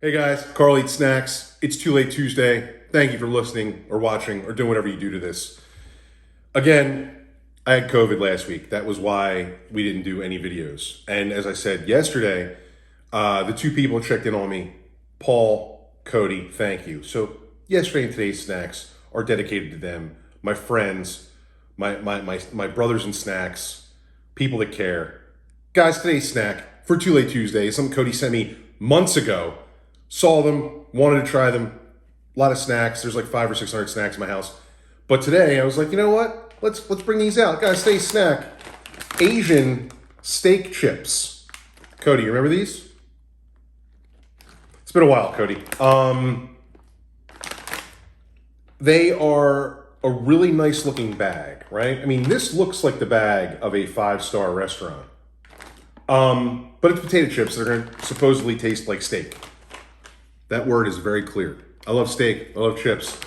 Hey guys, Carl Eats Snacks. It's Too Late Tuesday. Thank you for listening or watching or doing whatever you do to this. Again, I had COVID last week. That was why we didn't do any videos. And as I said yesterday, the two people who checked in on me, Paul, Cody, thank you. So yesterday and today's snacks are dedicated to them, my friends, my brothers in snacks, people that care. Guys, today's snack for Too Late Tuesday is something Cody sent me months ago. Saw them, wanted to try them. A lot of snacks. There's like 500 or 600 snacks in my house. But today I was like, you know what? Let's bring these out. Guys, today's snack, Asian steak chips. Cody, you remember these? It's been a while, Cody. They are a really nice looking bag, right? I mean, this looks like the bag of a 5-star restaurant. But it's potato chips that are going to supposedly taste like steak. That word is very clear. I love steak. I love chips.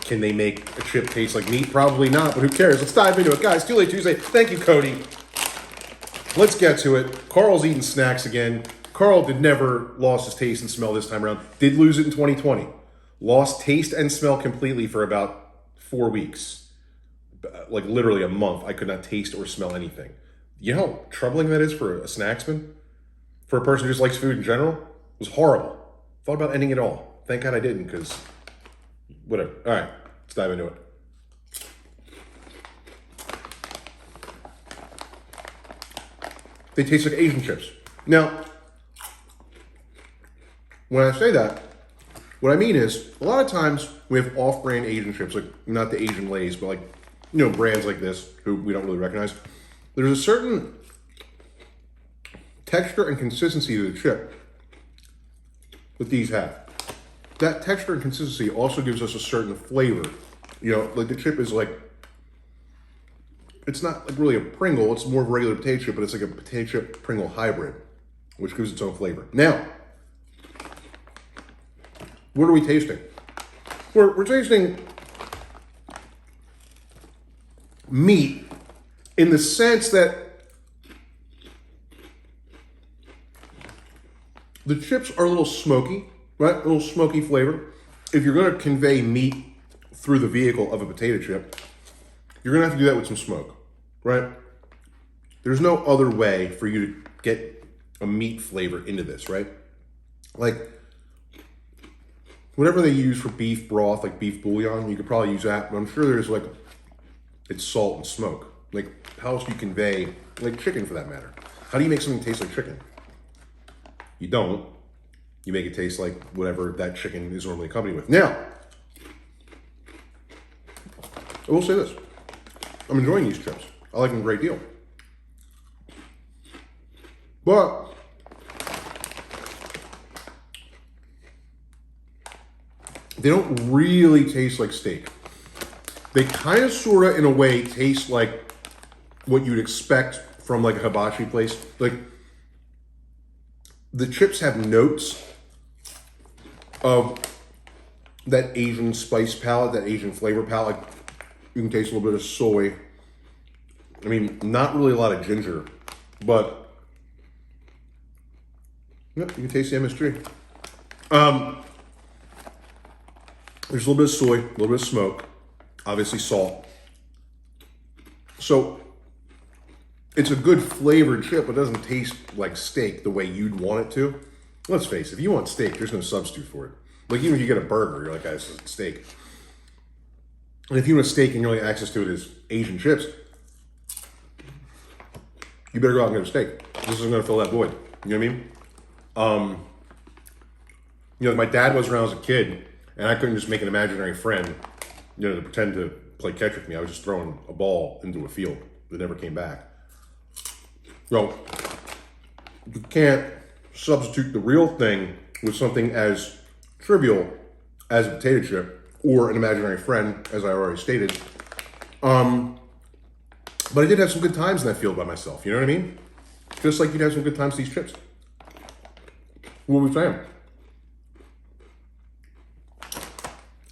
Can they make a chip taste like meat? Probably not, but who cares? Let's dive into it. Guys, Too Late Tuesday. Thank you, Cody. Let's get to it. Carl's eating snacks again. Carl did never lost his taste and smell this time around. Did lose it in 2020. Lost taste and smell completely for about 4 weeks. Like literally a month. I could not taste or smell anything. You know how troubling that is for a snacksman? For a person who just likes food in general? It was horrible. Thought about ending it all. Thank God I didn't, because whatever. All right, let's dive into it. They taste like Asian chips. Now, when I say that, what I mean is, a lot of times we have off-brand Asian chips, like not the Asian Lays, but like, you know, brands like this, who we don't really recognize. There's a certain texture and consistency to the chip that these have. That texture and consistency also gives us a certain flavor. You know, like the chip is like, it's not like really a Pringle, it's more of a regular potato chip, but it's like a potato chip Pringle hybrid, which gives its own flavor. Now, what are we tasting? We're tasting meat in the sense that the chips are a little smoky, right? A little smoky flavor. If you're going to convey meat through the vehicle of a potato chip, you're going to have to do that with some smoke, right? There's no other way for you to get a meat flavor into this, right? Like, whatever they use for beef broth, like beef bouillon, you could probably use that, but I'm sure there's like, it's salt and smoke. Like, how else do you convey, like chicken for that matter? How do you make something taste like chicken? You don't. You make it taste like whatever that chicken is normally accompanied with. Now, I will say this. I'm enjoying these chips. I like them a great deal. But they don't really taste like steak. They kind of, sort of, in a way, taste like what you'd expect from like a hibachi place. Like, the chips have notes of that Asian spice palette, that Asian flavor palette. Like, you can taste a little bit of soy. I mean, not really a lot of ginger, but yep, you can taste the MSG. There's a little bit of soy, a little bit of smoke, obviously salt. So it's a good flavored chip, but it doesn't taste like steak the way you'd want it to. Let's face it, if you want steak, there's no substitute for it. Like, even if you get a burger, you're like, this is steak. And if you want a steak and your only access to it is Asian chips, you better go out and get a steak. This isn't going to fill that void. You know what I mean? You know, my dad was around as a kid, and I couldn't just make an imaginary friend, you know, to pretend to play catch with me. I was just throwing a ball into a field that never came back. So, you can't substitute the real thing with something as trivial as a potato chip or an imaginary friend, as I already stated. But I did have some good times in that field by myself, you know what I mean? Just like you'd have some good times with these chips. What were we saying?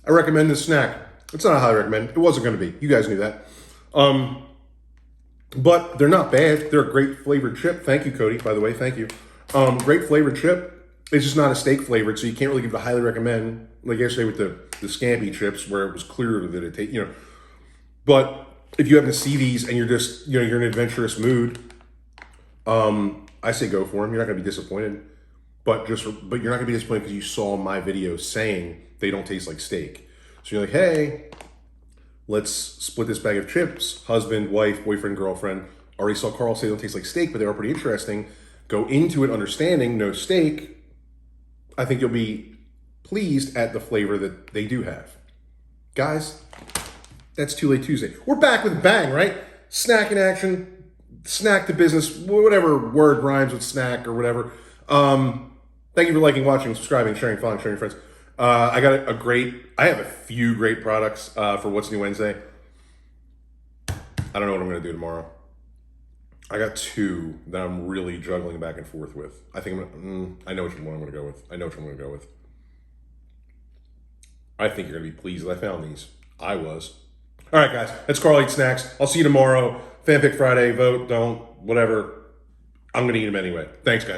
I recommend this snack. It's not a highly recommend. It wasn't going to be. You guys knew that. But they're not bad. They're a great flavored chip. Thank you, Cody, by the way. Thank you. Great flavored chip. It's just not a steak flavored, so you can't really give it a highly recommend. Like yesterday with the scampi chips, where it was clear that it tastes, But if you happen to see these and you're just, you're in an adventurous mood, I say go for them. You're not going to be disappointed, but you're not going to be disappointed because you saw my video saying they don't taste like steak. So you're like, hey, let's split this bag of chips. Husband, wife, boyfriend, girlfriend. Already saw Carl say they don't taste like steak, but they are pretty interesting. Go into it understanding no steak. I think you'll be pleased at the flavor that they do have. Guys, that's Too Late Tuesday. We're back with a bang, right? Snack in action, snack to business, whatever word rhymes with snack or whatever. Thank you for liking, watching, subscribing, sharing, following, sharing your friends. I have a few great products for What's New Wednesday. I don't know what I'm going to do tomorrow. I got two that I'm really juggling back and forth with. I think I know which one I'm going to go with. I think you're going to be pleased that I found these. I was. All right, guys. That's Carl Eats Snacks. I'll see you tomorrow. Fan Pick Friday. Vote, don't, whatever. I'm going to eat them anyway. Thanks, guys.